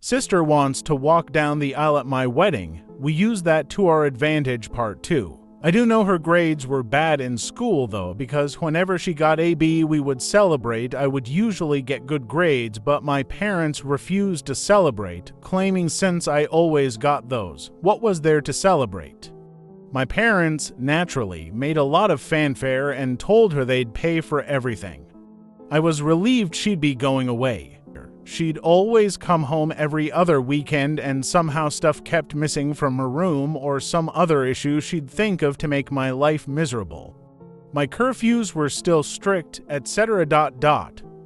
Sister wants to walk down the aisle at my wedding. We use that to our advantage. Part 2. I do know her grades were bad in school though, because whenever she got a B we would celebrate. I would usually get good grades, but my parents refused to celebrate, claiming since I always got those, what was there to celebrate? My parents, naturally, made a lot of fanfare and told her they'd pay for everything. I was relieved she'd be going away. She'd always come home every other weekend and somehow stuff kept missing from her room or some other issue she'd think of to make my life miserable. My curfews were still strict, etc.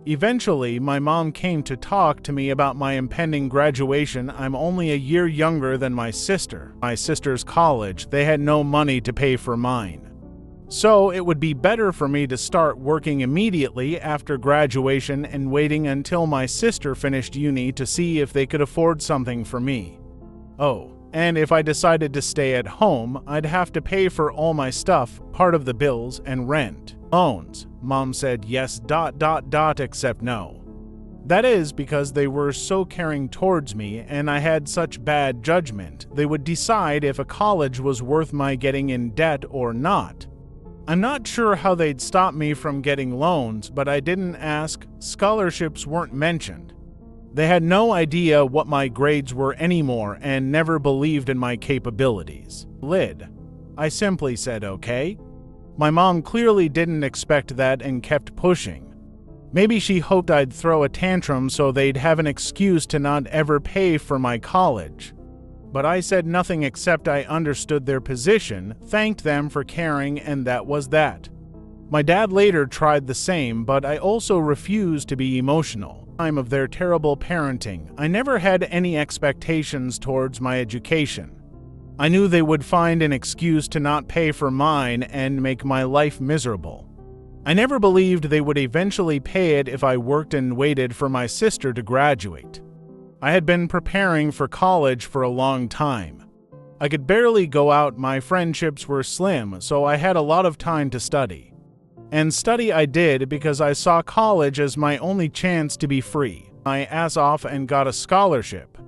Eventually, my mom came to talk to me about my impending graduation. I'm only a year younger than my sister. My sister's college, they had no money to pay for mine. So it would be better for me to start working immediately after graduation and waiting until my sister finished uni to see if they could afford something for me. Oh, and if I decided to stay at home, I'd have to pay for all my stuff, part of the bills, and rent. Loans. Mom said yes, except no. That is because they were so caring towards me and I had such bad judgment. They would decide if a college was worth my getting in debt or not. I'm not sure how they'd stop me from getting loans, but I didn't ask. Scholarships weren't mentioned. They had no idea what my grades were anymore and never believed in my capabilities. I simply said okay. My mom clearly didn't expect that and kept pushing. Maybe she hoped I'd throw a tantrum so they'd have an excuse to not ever pay for my college. But I said nothing except I understood their position, thanked them for caring, and that was that. My dad later tried the same, but I also refused to be emotional. Time of their terrible parenting, I never had any expectations towards my education. I knew they would find an excuse to not pay for mine and make my life miserable. I never believed they would eventually pay it if I worked and waited for my sister to graduate. I had been preparing for college for a long time. I could barely go out, my friendships were slim, so I had a lot of time to study. And study I did because I saw college as my only chance to be free. My ass off and got a scholarship.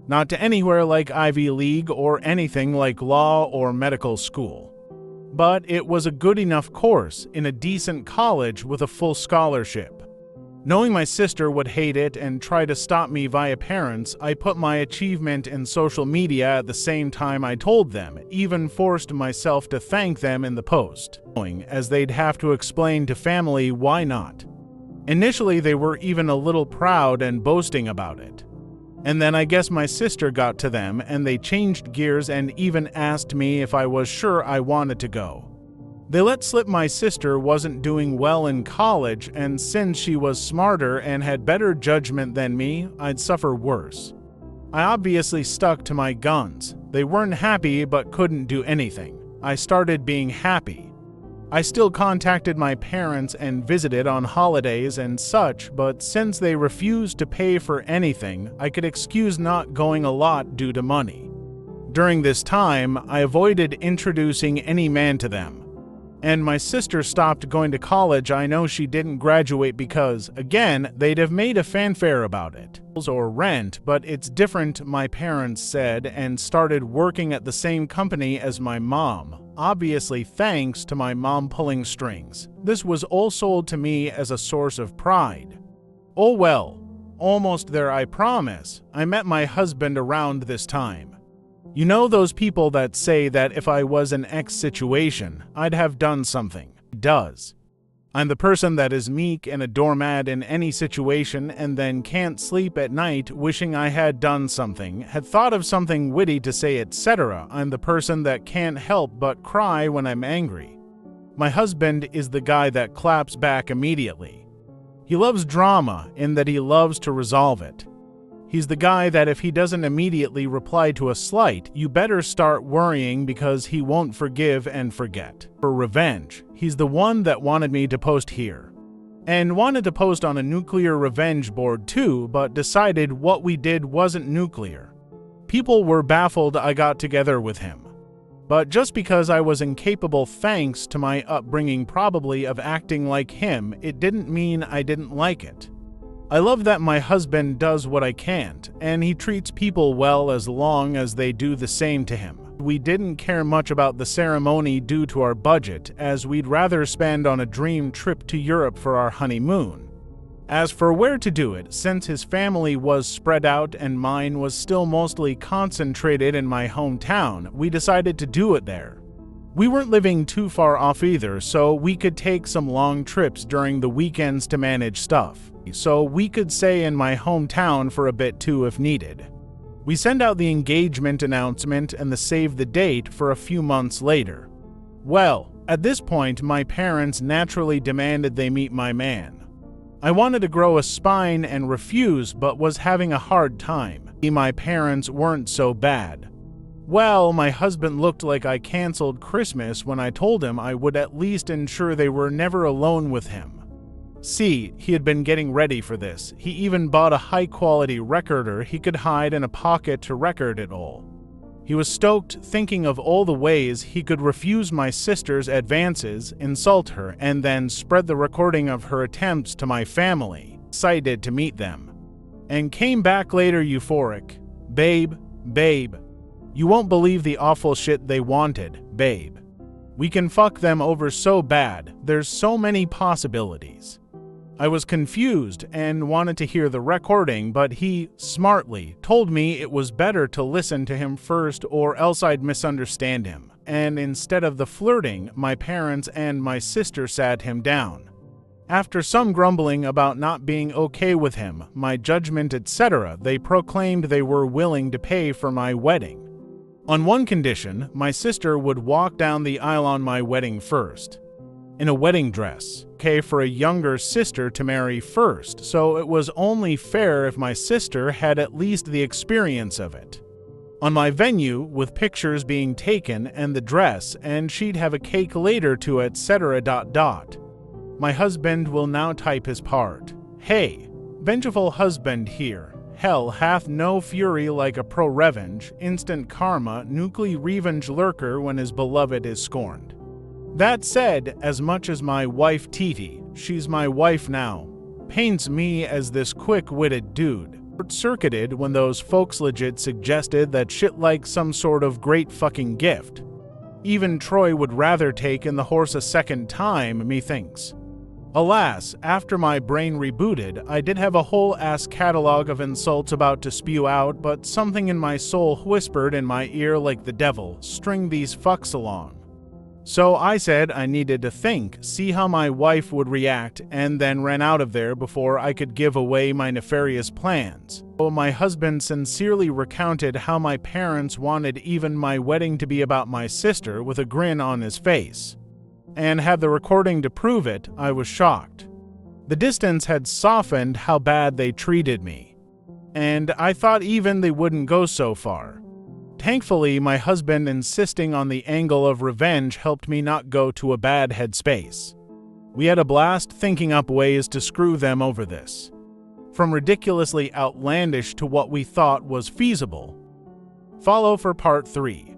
Not to anywhere like Ivy League or anything like law or medical school. But it was a good enough course in a decent college with a full scholarship. Knowing my sister would hate it and try to stop me via parents, I put my achievement in social media at the same time I told them, even forced myself to thank them in the post, as they'd have to explain to family why not. Initially, they were even a little proud and boasting about it. And then I guess my sister got to them and they changed gears and even asked me if I was sure I wanted to go. They let slip my sister wasn't doing well in college, and since she was smarter and had better judgment than me, I'd suffer worse. I obviously stuck to my guns. They weren't happy but couldn't do anything. I started being happy. I still contacted my parents and visited on holidays and such, but since they refused to pay for anything, I could excuse not going a lot due to money. During this time, I avoided introducing any man to them. And my sister stopped going to college. I know she didn't graduate because, again, they'd have made a fanfare about it. Or rent, but it's different, my parents said, and started working at the same company as my mom. Obviously thanks to my mom pulling strings. This was all sold to me as a source of pride. Oh well, almost there I promise. I met my husband around this time. You know those people that say that if I was in X situation, I'd have done something. Does. I'm the person that is meek and a doormat in any situation and then can't sleep at night wishing I had done something, had thought of something witty to say, etc. I'm the person that can't help but cry when I'm angry. My husband is the guy that claps back immediately. He loves drama in that he loves to resolve it. He's the guy that if he doesn't immediately reply to a slight, you better start worrying because he won't forgive and forget. For revenge, he's the one that wanted me to post here. And wanted to post on a nuclear revenge board too, but decided what we did wasn't nuclear. People were baffled I got together with him. But just because I was incapable thanks to my upbringing probably of acting like him, it didn't mean I didn't like it. I love that my husband does what I can't, and he treats people well as long as they do the same to him. We didn't care much about the ceremony due to our budget, as we'd rather spend on a dream trip to Europe for our honeymoon. As for where to do it, since his family was spread out and mine was still mostly concentrated in my hometown, we decided to do it there. We weren't living too far off either, so we could take some long trips during the weekends to manage stuff. So we could stay in my hometown for a bit too if needed. We send out the engagement announcement and the save the date for a few months later. Well, at this point, my parents naturally demanded they meet my man. I wanted to grow a spine and refuse, but was having a hard time. My parents weren't so bad. Well, my husband looked like I canceled Christmas when I told him I would at least ensure they were never alone with him. See, he had been getting ready for this. He even bought a high-quality recorder he could hide in a pocket to record it all. He was stoked, thinking of all the ways he could refuse my sister's advances, insult her, and then spread the recording of her attempts to my family, excited to meet them. And came back later euphoric. Babe, you won't believe the awful shit they wanted, babe. We can fuck them over so bad, there's so many possibilities. I was confused and wanted to hear the recording, but he, smartly, told me it was better to listen to him first or else I'd misunderstand him. And instead of the flirting, my parents and my sister sat him down. After some grumbling about not being okay with him, my judgment, etc., they proclaimed they were willing to pay for my wedding. On one condition, my sister would walk down the aisle on my wedding first. In a wedding dress, okay, for a younger sister to marry first, so it was only fair if my sister had at least the experience of it. On my venue, with pictures being taken and the dress, and she'd have a cake later to etc. My husband will now type his part. Hey, vengeful husband here. Hell hath no fury like a pro-revenge, instant karma, nuclear revenge lurker when his beloved is scorned. That said, as much as my wife Titi, she's my wife now, paints me as this quick-witted dude, short-circuited when those folks legit suggested that shit like some sort of great fucking gift. Even Troy would rather take in the horse a second time, methinks. Alas, after my brain rebooted, I did have a whole ass catalog of insults about to spew out, but something in my soul whispered in my ear like the devil, string these fucks along. So I said I needed to think, see how my wife would react, and then ran out of there before I could give away my nefarious plans. So my husband sincerely recounted how my parents wanted even my wedding to be about my sister with a grin on his face. And had the recording to prove it, I was shocked. The distance had softened how bad they treated me. And I thought even they wouldn't go so far. Thankfully, my husband insisting on the angle of revenge helped me not go to a bad headspace. We had a blast thinking up ways to screw them over this. From ridiculously outlandish to what we thought was feasible. Follow for part 3.